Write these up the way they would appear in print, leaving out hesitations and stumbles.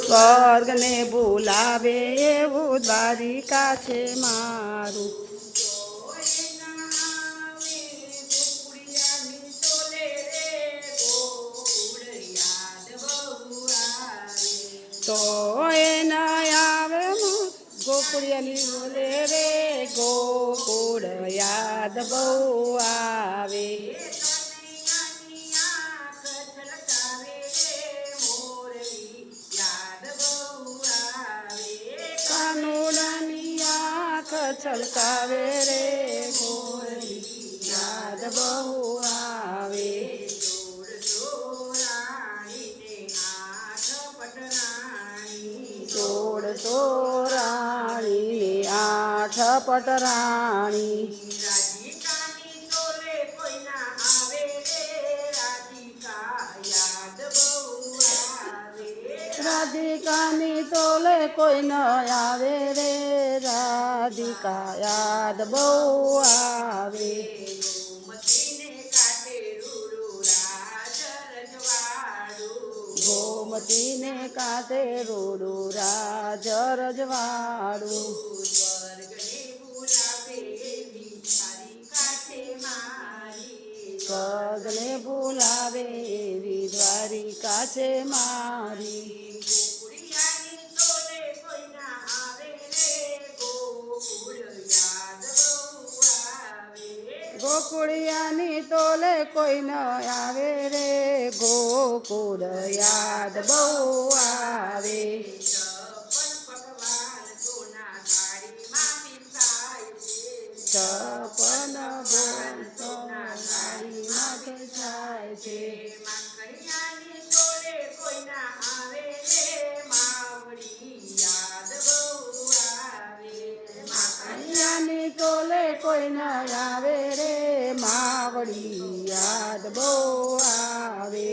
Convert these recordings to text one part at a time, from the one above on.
સ્વર્ગને બોલાવે એવું દ્વારિકા છે મારું. તો એ ના આવે ગોકુળિયાની બોલે રે ગોકુળ યાદ બહુ આવે. કાનુડાની આંખ છલકાવે રે મોરલી યાદ બહુ આવે. સોળસો રાણીને આઠ પટરાણી. રાધિકાની તોલે કોઈ ન આવે રે રાધિકા યાદ બહુ આવે. ગોમતીને કાંઠે રૂડું રાજ રજવાડું. સ્વર્ગને બોલાવે એવી દ્વારિકા છે મારી. ગોકુળિયાની તોલે કોઈ ન આવે રે ગોકુળ યાદ બહુ આવે. છપ્પન ભોગ થાળીમાં થાય છે. માખણિયાની તોલે કોઈ ન આવે રે માવડી યાદ બહુ આવે.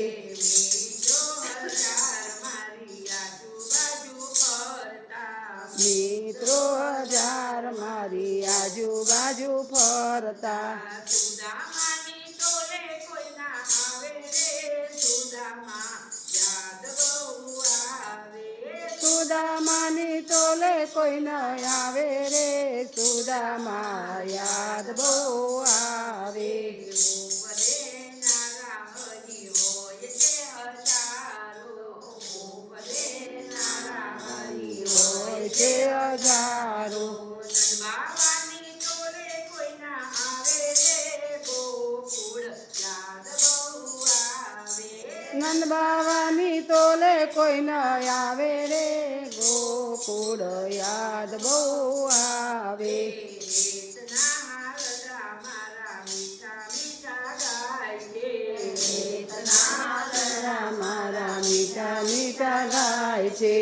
મિત્રો હજાર મારી આજુબાજુ ફરતા. સુદામાની તોલે કોઈ ન આવે રે સુદામા યાદ બહુ આવે. હોય છે હજારો. નંદ બાવાની તોલે કોઈ ન આવે રે ગોકુળ યાદ બહુ આવે. મારા મીઠા મીઠા ગાય છે.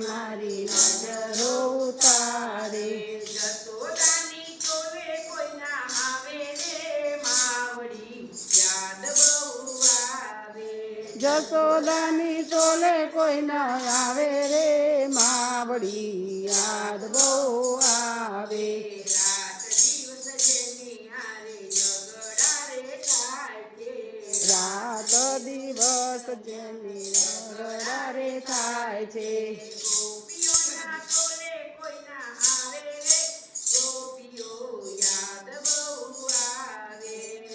મારી નજરો ઉતારે. જસોદાની તોલે કોઈ ન આવે રે માવડી યાદ બહુ આવે. રાત દિવસ જેની ઝઘડા રે થાય છે.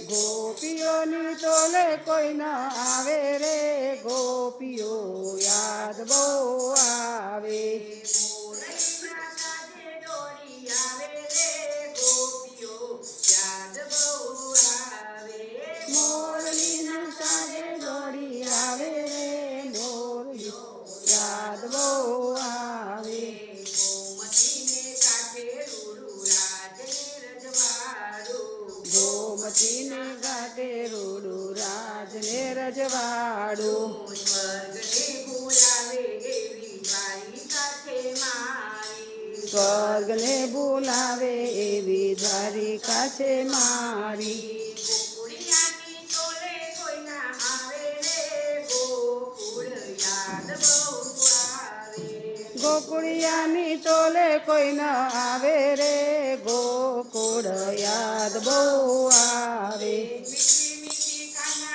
ગોપીઓની તોલે કોઈ ન આવે રે ગોપીઓ યાદ બહુ આવે. મોરલીના સાજે દોડી આવે રે મોરલી યાદ બહુ આવે. ગોમતીને ઘાટે રૂડું રાજને રજવાડું. સ્વર્ગને બોલાવે એવી દ્વારિકા છે મારી. ગોકુળિયાની તોલે કોઈ ન આવે રે ગોકુળ બહુ આવે.